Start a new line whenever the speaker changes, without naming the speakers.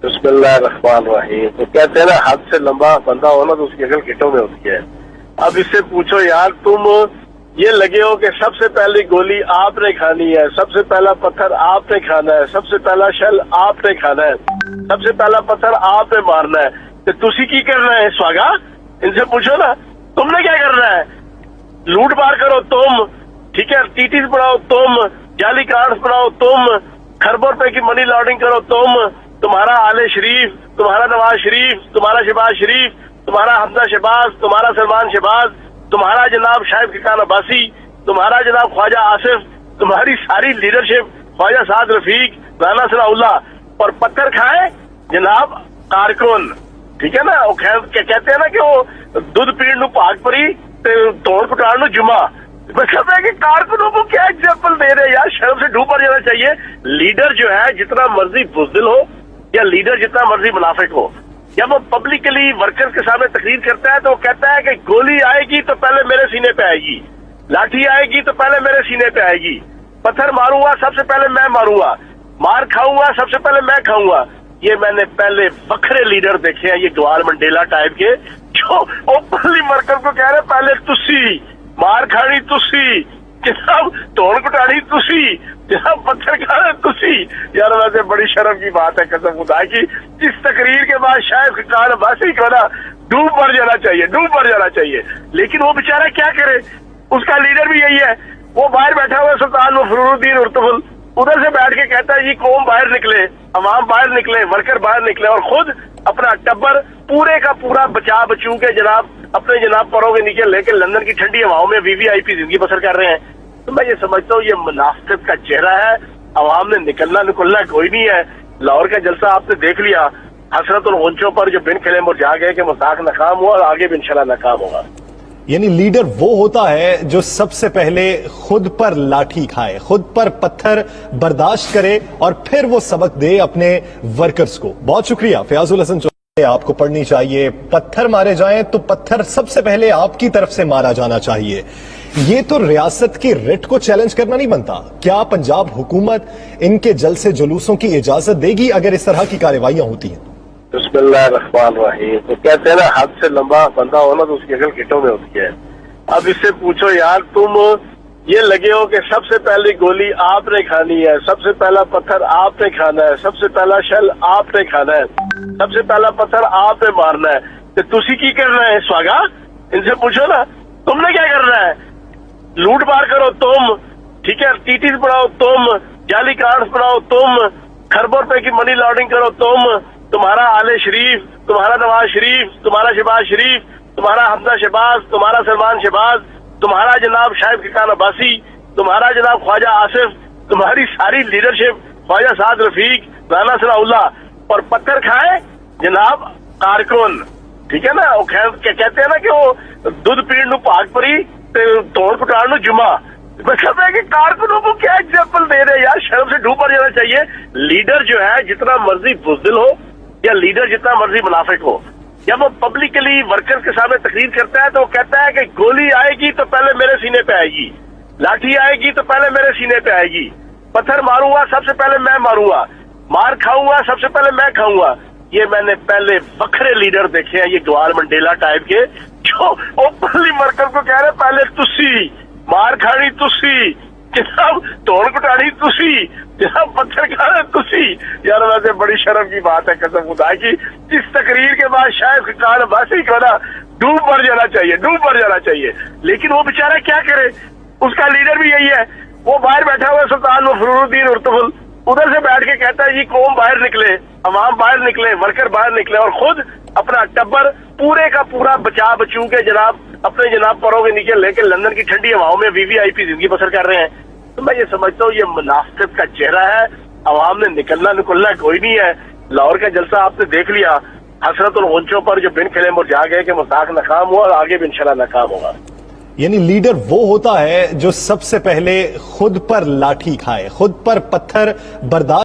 बिस्मिल्लाहिर्रहमानिर्रहीम। तो कहते हैं ना, हद से लंबा बंदा हो ना तो उसकी अकल गिट्टों में होती है। अब इससे पूछो यार, तुम ये लगे हो कि सबसे पहली गोली आपने खानी है, सबसे पहला पत्थर आपने खाना है, सबसे पहला शल आपने खाना है, सबसे पहला पत्थर आपने मारना है। तो तुसी की करना है स्वागा? इनसे पूछो ना, तुमने क्या करना है? लूट मार करो तुम, ठीक है, टीटीज बनाओ तुम, जाली कार्ड्स बनाओ तुम, खरबों रुपए की मनी लॉन्ड्रिंग करो तुम, तुम्हारा आले शरीफ, तुम्हारा नवाज शरीफ, तुम्हारा शहबाज शरीफ, तुम्हारा हमजा शहबाज, तुम्हारा सलमान शहबाज, तुम्हारा जनाब शाहिद खान अब्बासी, तुम्हारा जनाब ख्वाजा आसिफ, तुम्हारी सारी लीडरशिप, ख्वाजा साद रफीक, राना सनाउल्लाह, और पत्थर खाए जनाब कारकुन, ठीक है ना। वो कहते हैं ना कि वो दूध पीण नू भाग परी तोड़ पटाण नू जुमा। मतलब है कि कारकुनों को क्या एग्जाम्पल दे रहे हैं यार, शर्म से ढूंढ पड़ जाना चाहिए। लीडर जो है जितना मर्जी बुज़दिल हो या लीडर जितना मर्जी मुनाफिक हो, जब वो पब्लिकली वर्कर्स के सामने तकरीर करता है तो वो कहता है कि गोली आएगी तो पहले मेरे सीने पे आएगी, लाठी आएगी तो पहले मेरे सीने पे आएगी, पत्थर मारूंगा सबसे पहले मैं मारूंगा, मार खाऊंगा सबसे पहले मैं खाऊंगा। ये मैंने पहले बखरे लीडर देखे हैं, ये ग्वाल मंडेला टाइप के, जो ओपनली वर्कर को कह रहे पहले तुसी मार खानी, तुसी जनाब तोड़ कुटानी, तुसी जनाब पत्थर खाना, तुसी। यार वैसे बड़ी शर्म की बात है कसम खुदा की। इस तकरीर के बाद शायद खान अब्बासी को ना डूब मर जाना चाहिए, डूब मर जाना चाहिए। लेकिन वो बेचारा क्या करे, उसका लीडर भी यही है। वो बाहर बैठा हुआ सुल्तान मफरूरुद्दीन उर्तुगुल, उधर से बैठ के कहता है जी कौम बाहर निकले, अवाम बाहर निकले, वर्कर बाहर निकले, और खुद अपना टब्बर पूरे का पूरा बचा बचू के जनाब अपने जनाब परों के नीचे लेके लंदन की ठंडी हवाओं में वीवीआईपी जिंदगी बसर कर रहे हैं। तो मैं ये समझता हूँ ये मुनाफिकत का चेहरा है। अवाम ने निकलना कोई नहीं है। लाहौर का जलसा आपने देख लिया, हसरत और गुंचों पर जो बिन खिले मुरझा गए कि मजाक नाकाम हुआ और आगे भी इंशाल्लाह नाकाम होगा।
यानी लीडर वो होता है जो सबसे पहले खुद पर लाठी खाए, खुद पर पत्थर बर्दाश्त करे और फिर वो सबक दे अपने वर्कर्स को। बहुत शुक्रिया फयाजुल हसन चौधरी। आपको पढ़नी चाहिए, पत्थर मारे जाएं तो पत्थर सबसे पहले आपकी तरफ से मारा जाना चाहिए। ये तो रियासत की रिट को चैलेंज करना नहीं बनता। क्या पंजाब हुकूमत इनके जलसे जुलूसों की इजाजत देगी अगर इस तरह की कार्रवाइयां होती हैं?
बिस्मिल्लाहिर्रहमानिर्रहीम। तो कहते हैं ना, हद से लंबा बंदा हो ना तो उसकी अकल गिट्टों में होती है। अब इससे पूछो यार, तुम ये लगे हो कि सबसे पहली गोली आपने खानी है, सबसे पहला पत्थर आपने खाना है, सबसे पहला शल आपने खाना है, सबसे पहला पत्थर आपने मारना है। तो तुसी की करना है स्वागा? इनसे पूछो ना, तुमने क्या करना है? लूट मार करो तुम, ठीक है, टीटीज बनाओ तुम, जाली कार्ड्स बनाओ तुम, खरबों रुपए की मनी लॉन्ड्रिंग करो तुम, तुम्हारा आले शरीफ, तुम्हारा नवाज शरीफ, तुम्हारा शहबाज शरीफ, तुम्हारा हमजा शहबाज, तुम्हारा सलमान शहबाज, तुम्हारा जनाब शाहिद खान अब्बासी, तुम्हारा जनाब ख्वाजा आसिफ, तुम्हारी सारी लीडरशिप, ख्वाजा साद रफीक, राना सनाउल्लाह, और पत्थर खाए जनाब कारकुन, ठीक है ना। वो कहते हैं ना कि वो दूध पीण नू भाग परी तोड़ पटाण नू जुमा। मतलब है कि कारकुनों को क्या एग्जाम्पल दे रहे हैं यार, शर्म से ढूंढ पड़ जाना चाहिए। लीडर जो है जितना मर्जी बुज़दिल हो या लीडर जितना मर्जी मुनाफिक हो, जब वो पब्लिकली वर्कर्स के सामने तकरीर करता है तो वो कहता है कि गोली आएगी तो पहले मेरे सीने पे आएगी, लाठी आएगी तो पहले मेरे सीने पे आएगी, पत्थर मारूंगा सबसे पहले मैं मारूंगा, मार खाऊंगा सबसे पहले मैं खाऊंगा। ये मैंने पहले बखरे लीडर देखे हैं, ये ग्वाल मंडेला टाइप के, जो ओपनली वर्कर को कह रहे पहले तुसी मार खानी, तुसी जनाब तोड़ कुटानी, तुसी जनाब पत्थर खाना, तुसी। यार वैसे बड़ी शर्म की बात है कसम खुदा की। इस तकरीर के बाद शायद खान अब्बासी को ना डूब मर जाना चाहिए, डूब मर जाना चाहिए। लेकिन वो बेचारा क्या करे, उसका लीडर भी यही है। वो बाहर बैठा हुआ सुल्तान मफरूरुद्दीन उर्तुगुल, उधर से बैठ के कहता है जी कौम बाहर निकले, अवाम बाहर निकले, वर्कर बाहर निकले, और खुद अपना टब्बर पूरे का पूरा बचा बचू के जनाब अपने जनाब परों के नीचे लेके लंदन की ठंडी हवाओं में वीवीआईपी जिंदगी बसर कर रहे हैं। तो मैं ये समझता हूँ ये मुनाफिकत का चेहरा है। अवाम ने निकलना कोई नहीं है। लाहौर का जलसा आपने देख लिया, हसरत और गुंचों पर जो बिन खिले मुरझा गए कि मजाक नाकाम हुआ और आगे भी इंशाल्लाह नाकाम होगा।
यानी लीडर वो होता है जो सबसे पहले खुद पर लाठी खाए, खुद पर पत्थर बर्दाश्त